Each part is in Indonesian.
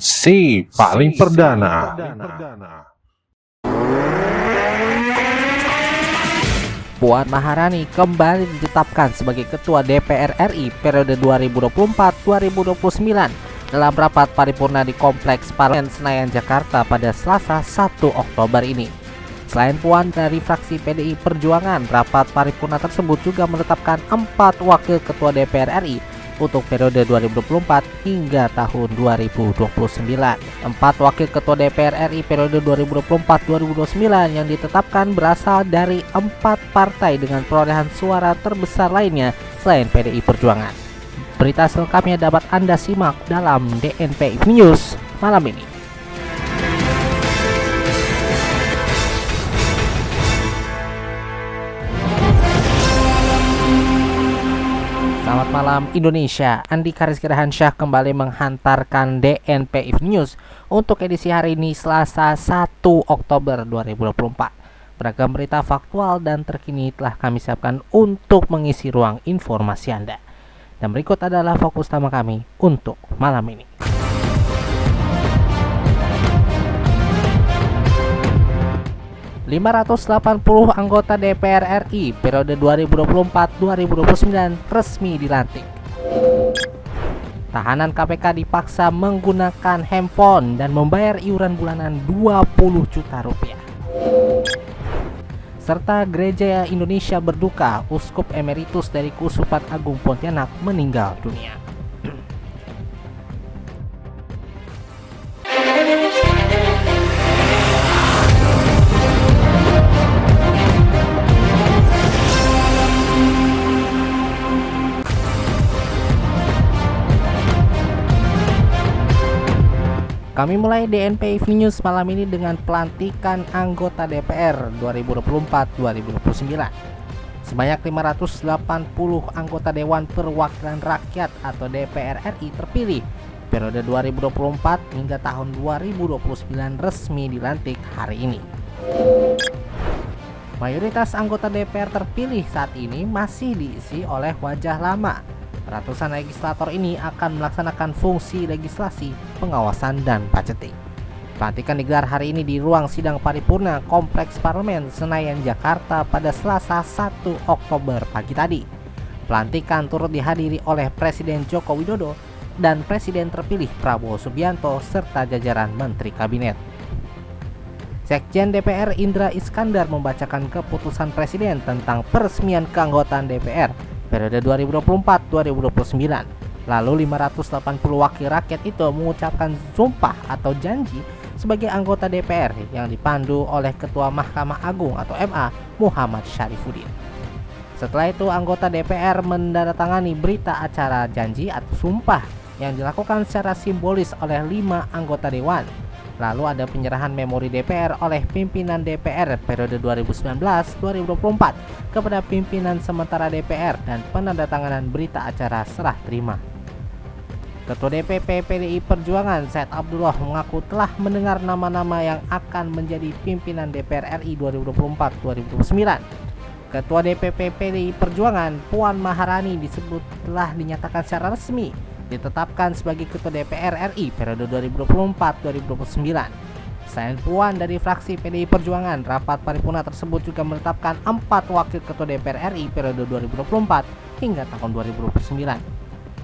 Si paling perdana. Puan Maharani kembali ditetapkan sebagai Ketua DPR RI periode 2024-2029 dalam rapat paripurna di Kompleks Parlemen Senayan, Jakarta pada Selasa 1 Oktober ini. Selain Puan dari fraksi PDI Perjuangan, rapat paripurna tersebut juga menetapkan 4 wakil Ketua DPR RI untuk periode 2024 hingga tahun 2029. 4 wakil Ketua DPR RI periode 2024-2029 yang ditetapkan berasal dari 4 partai dengan perolehan suara terbesar lainnya selain PDI Perjuangan. Berita selengkapnya dapat Anda simak dalam DNP News malam ini. Selamat malam Indonesia, Andika Rizky Rahansyah kembali menghantarkan DNP News untuk edisi hari ini Selasa 1 Oktober 2024. Beragam berita faktual dan terkini telah kami siapkan untuk mengisi ruang informasi Anda. Dan berikut adalah fokus utama kami untuk malam ini. ...580 anggota DPR RI periode 2024-2029 resmi dilantik. Tahanan KPK dipaksa menggunakan handphone dan membayar iuran bulanan 20 juta rupiah. Serta Gereja Indonesia berduka, Uskup Emeritus dari Keuskupan Agung Pontianak meninggal dunia. Kami mulai DNP News malam ini dengan pelantikan anggota DPR 2024-2029. Sebanyak 580 anggota Dewan Perwakilan Rakyat atau DPR RI terpilih periode 2024 hingga tahun 2029 resmi dilantik hari ini. Mayoritas anggota DPR terpilih saat ini masih diisi oleh wajah lama. Ratusan legislator ini akan melaksanakan fungsi legislasi, pengawasan, dan budgeting. Pelantikan digelar hari ini di ruang sidang paripurna Kompleks Parlemen Senayan, Jakarta pada Selasa 1 Oktober pagi tadi. Pelantikan turut dihadiri oleh Presiden Joko Widodo dan Presiden terpilih Prabowo Subianto serta jajaran Menteri Kabinet. Sekjen DPR Indra Iskandar membacakan keputusan Presiden tentang peresmian keanggotaan DPR periode 2024-2029. Lalu 580 wakil rakyat itu mengucapkan sumpah atau janji sebagai anggota DPR yang dipandu oleh Ketua Mahkamah Agung atau MA Muhammad Syarifuddin. Setelah itu anggota DPR menandatangani berita acara janji atau sumpah yang dilakukan secara simbolis oleh 5 anggota dewan. Lalu ada penyerahan memori DPR oleh pimpinan DPR periode 2019-2024 kepada pimpinan sementara DPR dan penandatanganan berita acara serah terima. Ketua DPP PDI Perjuangan Said Abdullah mengaku telah mendengar nama-nama yang akan menjadi pimpinan DPR RI 2024-2029. Ketua DPP PDI Perjuangan Puan Maharani disebut telah dinyatakan secara resmi ditetapkan sebagai Ketua DPR RI periode 2024-2029. Selain Puan dari fraksi PDI Perjuangan, rapat paripurna tersebut juga menetapkan 4 wakil Ketua DPR RI periode 2024 hingga tahun 2029.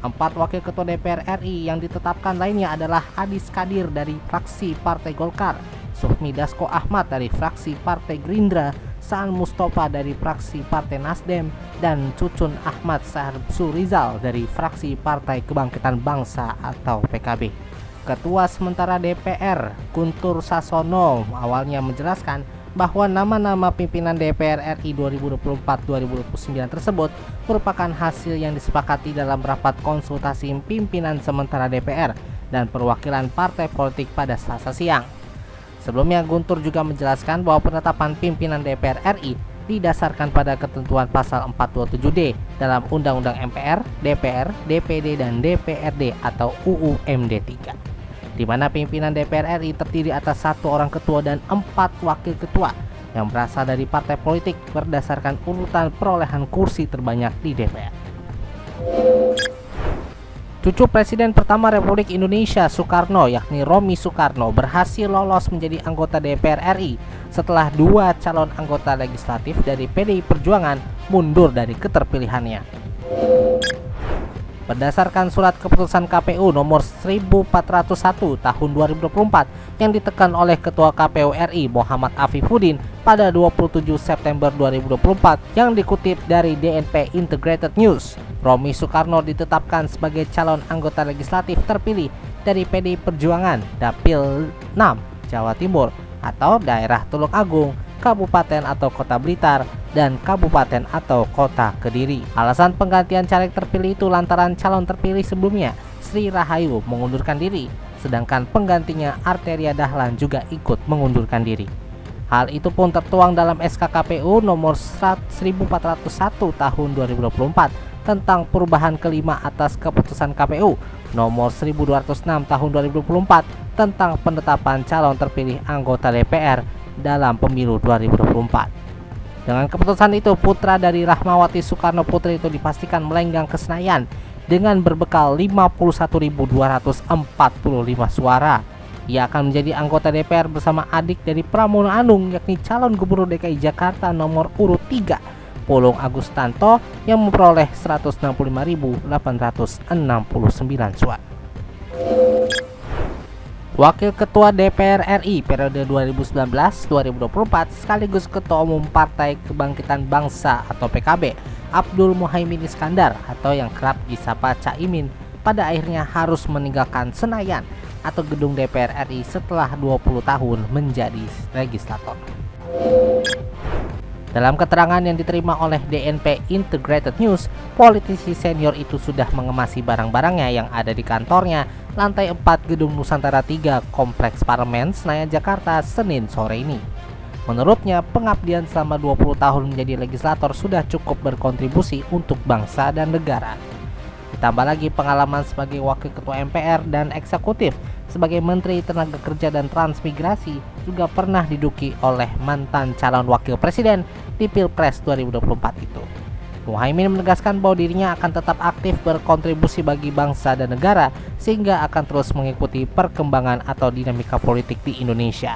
4 wakil Ketua DPR RI yang ditetapkan lainnya adalah Adis Kadir dari fraksi Partai Golkar, Sufmi Dasko Ahmad dari fraksi Partai Gerindra, Saan Mustafa dari fraksi Partai Nasdem, dan Cucun Ahmad Syahsurizal dari fraksi Partai Kebangkitan Bangsa atau PKB. Ketua sementara DPR Guntur Sasono awalnya menjelaskan bahwa nama-nama pimpinan DPR RI 2024-2029 tersebut merupakan hasil yang disepakati dalam rapat konsultasi pimpinan sementara DPR dan perwakilan partai politik pada Selasa siang. Sebelumnya Guntur juga menjelaskan bahwa penetapan pimpinan DPR RI didasarkan pada ketentuan pasal 47D dalam Undang-Undang MPR, DPR, DPD, dan DPRD atau UU MD 3, di mana pimpinan DPR RI terdiri atas 1 orang ketua dan 4 wakil ketua yang berasal dari partai politik berdasarkan urutan perolehan kursi terbanyak di DPR. Cucu Presiden pertama Republik Indonesia Soekarno yakni Romi Soekarno berhasil lolos menjadi anggota DPR RI setelah 2 calon anggota legislatif dari PDI Perjuangan mundur dari keterpilihannya. Berdasarkan surat keputusan KPU nomor 1401 tahun 2024 yang ditekan oleh Ketua KPU RI Muhammad Afifuddin pada 27 September 2024 yang dikutip dari DNP Integrated News, Romi Soekarno ditetapkan sebagai calon anggota legislatif terpilih dari PDI Perjuangan Dapil 6 Jawa Timur atau daerah Tulung Agung, Kabupaten atau Kota Blitar, dan Kabupaten atau Kota Kediri. Alasan penggantian caleg terpilih itu lantaran calon terpilih sebelumnya, Sri Rahayu, mengundurkan diri, sedangkan penggantinya Arteria Dahlan juga ikut mengundurkan diri. Hal itu pun tertuang dalam SK KPU nomor 1401 tahun 2024 tentang perubahan kelima atas keputusan KPU nomor 1206 tahun 2024 tentang penetapan calon terpilih anggota DPR dalam pemilu 2024. Dengan keputusan itu, putra dari Rahmawati Soekarno Putri itu dipastikan melenggang ke Senayan dengan berbekal 51.245 suara. Ia akan menjadi anggota DPR bersama adik dari Pramono Anung yakni calon gubernur DKI Jakarta nomor urut 3, Pulung Agustanto yang memperoleh 165.869 suara. Wakil Ketua DPR RI periode 2019-2024 sekaligus Ketua Umum Partai Kebangkitan Bangsa atau PKB, Abdul Muhaimin Iskandar atau yang kerap disapa Caimin, pada akhirnya harus meninggalkan Senayan atau gedung DPR RI setelah 20 tahun menjadi legislator. Dalam keterangan yang diterima oleh DNP Integrated News, politisi senior itu sudah mengemasi barang-barangnya yang ada di kantornya lantai 4 Gedung Nusantara 3 Kompleks Parlemen Senayan Jakarta Senin sore ini. Menurutnya, pengabdian selama 20 tahun menjadi legislator sudah cukup berkontribusi untuk bangsa dan negara. Ditambah lagi pengalaman sebagai wakil ketua MPR dan eksekutif sebagai Menteri Tenaga Kerja dan Transmigrasi juga pernah diduduki oleh mantan calon wakil presiden di Pilpres 2024 itu. Muhaimin menegaskan bahwa dirinya akan tetap aktif berkontribusi bagi bangsa dan negara sehingga akan terus mengikuti perkembangan atau dinamika politik di Indonesia.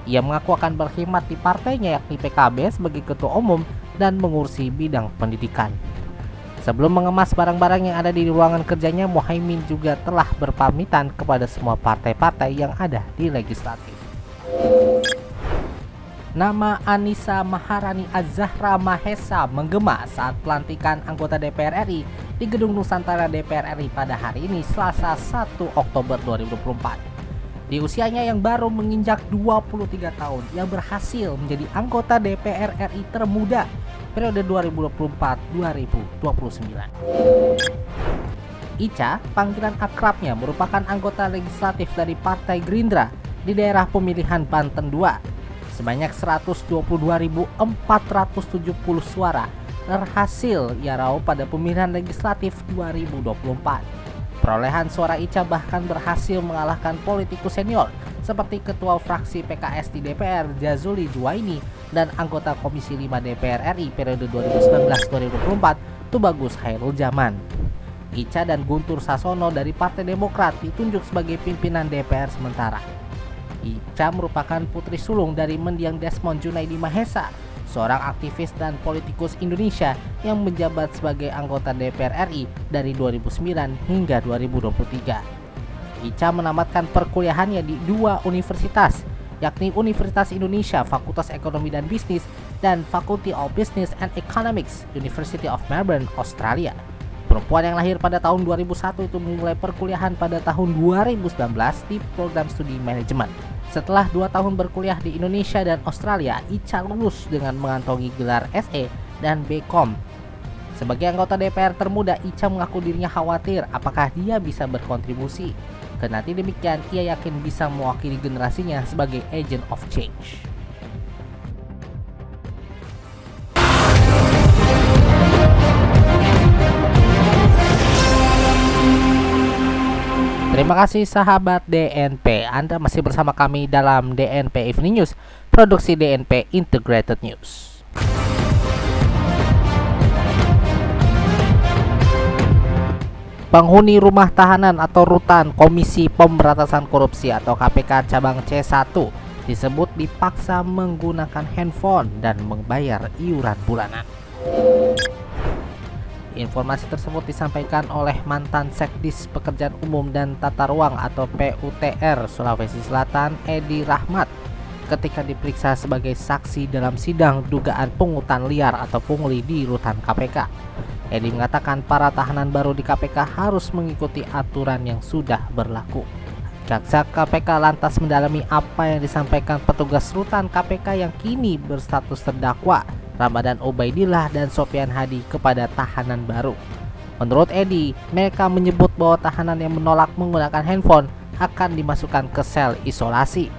Ia mengaku akan berkhidmat di partainya yakni PKB sebagai ketua umum dan mengurusi bidang pendidikan. Sebelum mengemas barang-barang yang ada di ruangan kerjanya, Muhaimin juga telah berpamitan kepada semua partai-partai yang ada di legislatif. Nama Anissa Maharani Az-Zahra Mahesa menggema saat pelantikan anggota DPR RI di Gedung Nusantara DPR RI pada hari ini Selasa 1 Oktober 2024. Di usianya yang baru menginjak 23 tahun, ia berhasil menjadi anggota DPR RI termuda periode 2024-2029. Ica, panggilan akrabnya, merupakan anggota legislatif dari Partai Gerindra di daerah pemilihan Banten II. Sebanyak 122.470 suara berhasil ia raup pada pemilihan legislatif 2024. Perolehan suara Ica bahkan berhasil mengalahkan politikus senior seperti Ketua Fraksi PKS di DPR Jazuli Juwaini dan anggota Komisi 5 DPR RI periode 2019-2024 Tubagus Khairul Zaman. Ica dan Guntur Sasono dari Partai Demokrat ditunjuk sebagai pimpinan DPR sementara. Ica merupakan putri sulung dari mendiang Desmond Junaidi Mahesa, seorang aktivis dan politikus Indonesia yang menjabat sebagai anggota DPR RI dari 2009 hingga 2023. Ica menamatkan perkuliahannya di 2 universitas, yakni Universitas Indonesia Fakultas Ekonomi dan Bisnis dan Faculty of Business and Economics, University of Melbourne, Australia. Perempuan yang lahir pada tahun 2001 itu memulai perkuliahan pada tahun 2019 di program studi manajemen. Setelah 2 tahun berkuliah di Indonesia dan Australia, Ica lulus dengan mengantongi gelar SE dan BCom. Sebagai anggota DPR termuda, Ica mengaku dirinya khawatir apakah dia bisa berkontribusi. Kendati demikian, ia yakin bisa mewakili generasinya sebagai agent of change. Terima kasih sahabat DNP, Anda masih bersama kami dalam DNP Evening News, produksi DNP Integrated News. Penghuni rumah tahanan atau rutan Komisi Pemberantasan Korupsi atau KPK cabang C1 disebut dipaksa menggunakan handphone dan membayar iuran bulanan. Informasi tersebut disampaikan oleh mantan Sekdis Pekerjaan Umum dan Tata Ruang atau PUTR Sulawesi Selatan, Edi Rahmat, ketika diperiksa sebagai saksi dalam sidang dugaan pungutan liar atau pungli di rutan KPK. Edi mengatakan para tahanan baru di KPK harus mengikuti aturan yang sudah berlaku. Jaksa KPK lantas mendalami apa yang disampaikan petugas rutan KPK yang kini berstatus terdakwa, Ramadan Ubaidillah dan Sofian Hadi, kepada tahanan baru. Menurut Edi, mereka menyebut bahwa tahanan yang menolak menggunakan handphone akan dimasukkan ke sel isolasi.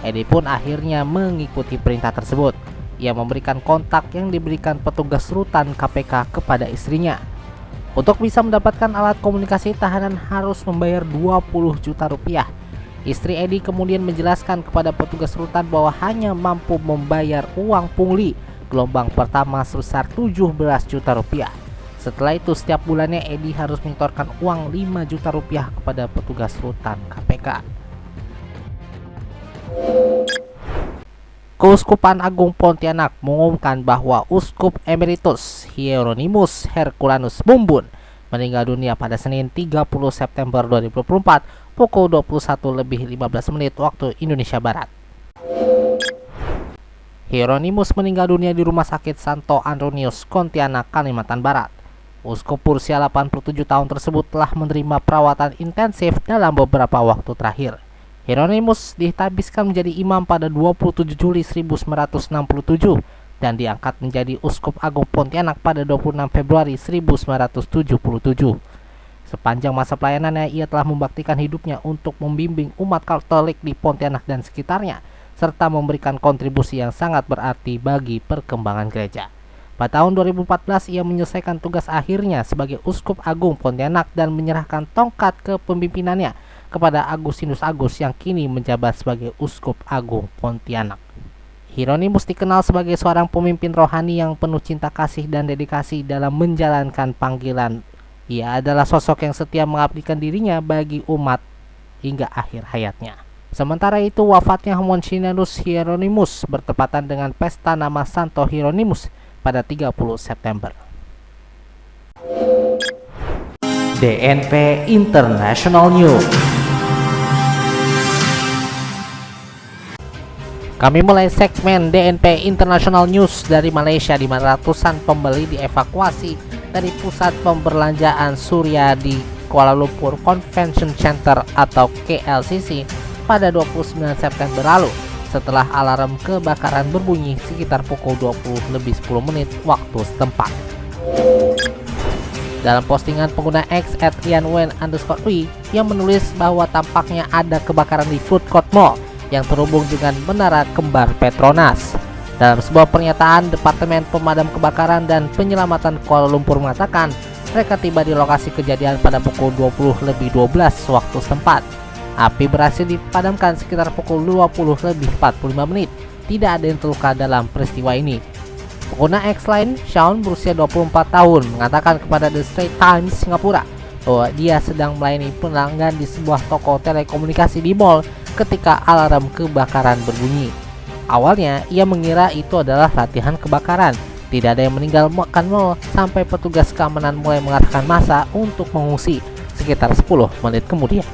Edi pun akhirnya mengikuti perintah tersebut. Ia memberikan kontak yang diberikan petugas rutan KPK kepada istrinya. Untuk bisa mendapatkan alat komunikasi, tahanan harus membayar 20 juta rupiah. Istri Edi kemudian menjelaskan kepada petugas rutan bahwa hanya mampu membayar uang pungli gelombang pertama sebesar 17 juta rupiah. Setelah itu setiap bulannya Edi harus menyetorkan uang 5 juta rupiah kepada petugas rutan KPK. Keuskupan Agung Pontianak mengumumkan bahwa Uskup Emeritus Hieronymus Herculanus Mumbun meninggal dunia pada Senin 30 September 2024 pukul 21:15 waktu Indonesia Barat. Hieronymus meninggal dunia di Rumah Sakit Santo Antonius, Pontianak, Kalimantan Barat. Uskup berusia 87 tahun tersebut telah menerima perawatan intensif dalam beberapa waktu terakhir. Hieronymus ditabiskan menjadi imam pada 27 Juli 1967 dan diangkat menjadi Uskup Agung Pontianak pada 26 Februari 1977. Sepanjang masa pelayanannya, ia telah membaktikan hidupnya untuk membimbing umat Katolik di Pontianak dan sekitarnya, serta memberikan kontribusi yang sangat berarti bagi perkembangan gereja. Pada tahun 2014, ia menyelesaikan tugas akhirnya sebagai Uskup Agung Pontianak dan menyerahkan tongkat kepemimpinannya kepada Agustinus Agus yang kini menjabat sebagai Uskup Agung Pontianak. Hieronymus dikenal sebagai seorang pemimpin rohani yang penuh cinta kasih dan dedikasi dalam menjalankan panggilan. Ia adalah sosok yang setia mengabdikan dirinya bagi umat hingga akhir hayatnya. Sementara itu, wafatnya Monsignus Hieronymus bertepatan dengan pesta nama Santo Hieronymus pada 30 September. DNP International News. Kami mulai segmen DNP International News dari Malaysia, di mana ratusan pembeli dievakuasi dari pusat pembelanjaan Suria di Kuala Lumpur Convention Center atau KLCC pada 29 September lalu setelah alarm kebakaran berbunyi sekitar pukul 20:10 waktu setempat. Dalam postingan pengguna X @rianwen_ui yang menulis bahwa tampaknya ada kebakaran di Food Court Mall yang terhubung dengan Menara Kembar Petronas. Dalam sebuah pernyataan, Departemen Pemadam Kebakaran dan Penyelamatan Kuala Lumpur mengatakan mereka tiba di lokasi kejadian pada pukul 20:12 waktu setempat. Api berhasil dipadamkan sekitar pukul 20:45. Tidak ada yang terluka dalam peristiwa ini. Pengguna X lain, Sean, berusia 24 tahun, mengatakan kepada The Straits Times Singapura bahwa dia sedang melayani pelanggan di sebuah toko telekomunikasi di mall ketika alarm kebakaran berbunyi. Awalnya, ia mengira itu adalah latihan kebakaran. Tidak ada yang meninggal makan mall sampai petugas keamanan mulai mengarahkan massa untuk mengungsi sekitar 10 menit kemudian.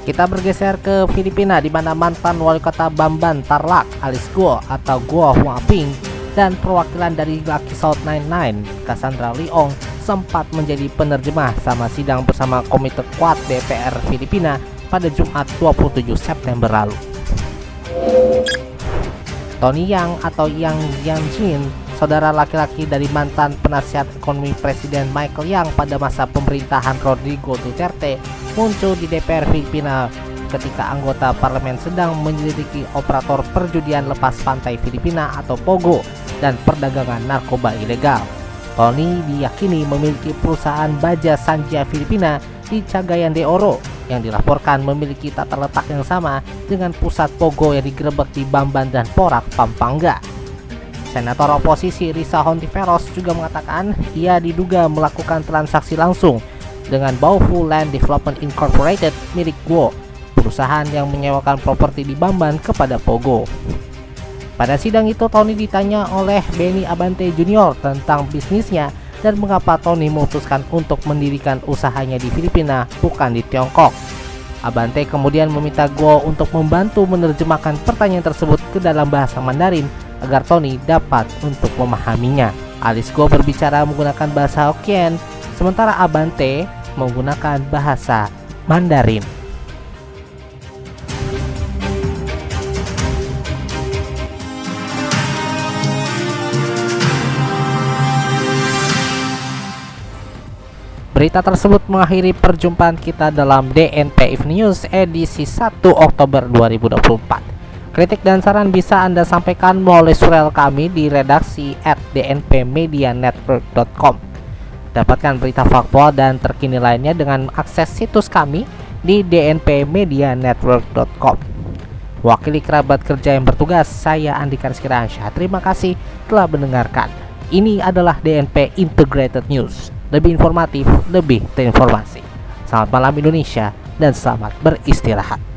Kita bergeser ke Filipina, di mana mantan wali kota Bamban Tarlac Alice Guo atau Guo Huaping dan perwakilan dari Lucky South 99 Cassandra Leong sempat menjadi penerjemah sama sidang bersama Komite Kuat DPR Filipina pada Jumat 27 September lalu. Tony Yang atau Yang Jianjin, saudara laki-laki dari mantan penasihat ekonomi Presiden Michael Yang pada masa pemerintahan Rodrigo Duterte, muncul di DPR Filipina ketika anggota parlemen sedang menyelidiki operator perjudian lepas pantai Filipina atau POGO dan perdagangan narkoba ilegal. Tony diyakini memiliki perusahaan baja Sanjia Filipina di Cagayan de Oro yang dilaporkan memiliki tata letak yang sama dengan pusat POGO yang digerebek di Bamban dan Porac, Pampanga. Senator oposisi Risa Hontiveros juga mengatakan ia diduga melakukan transaksi langsung dengan Baufu Land Development Incorporated milik Guo, perusahaan yang menyewakan properti di Bamban kepada Pogo. Pada sidang itu, Tony ditanya oleh Benny Abante Jr. tentang bisnisnya dan mengapa Tony memutuskan untuk mendirikan usahanya di Filipina bukan di Tiongkok. Abante kemudian meminta Guo untuk membantu menerjemahkan pertanyaan tersebut ke dalam bahasa Mandarin agar Tony dapat untuk memahaminya. Alias Guo berbicara menggunakan bahasa Hokkien, sementara Abante menggunakan bahasa Mandarin. Berita tersebut mengakhiri perjumpaan kita dalam DNP Evening News edisi 1 Oktober 2024. Kritik dan saran bisa Anda sampaikan melalui surel kami di redaksi @dnpmedianetwork.com. Dapatkan berita faktual dan terkini lainnya dengan akses situs kami di dnpmedianetwork.com. Wakili kerabat kerja yang bertugas, saya Andika Rizky Ransyah. Terima kasih telah mendengarkan. Ini adalah DNP Integrated News. Lebih informatif, lebih terinformasi. Selamat malam Indonesia dan selamat beristirahat.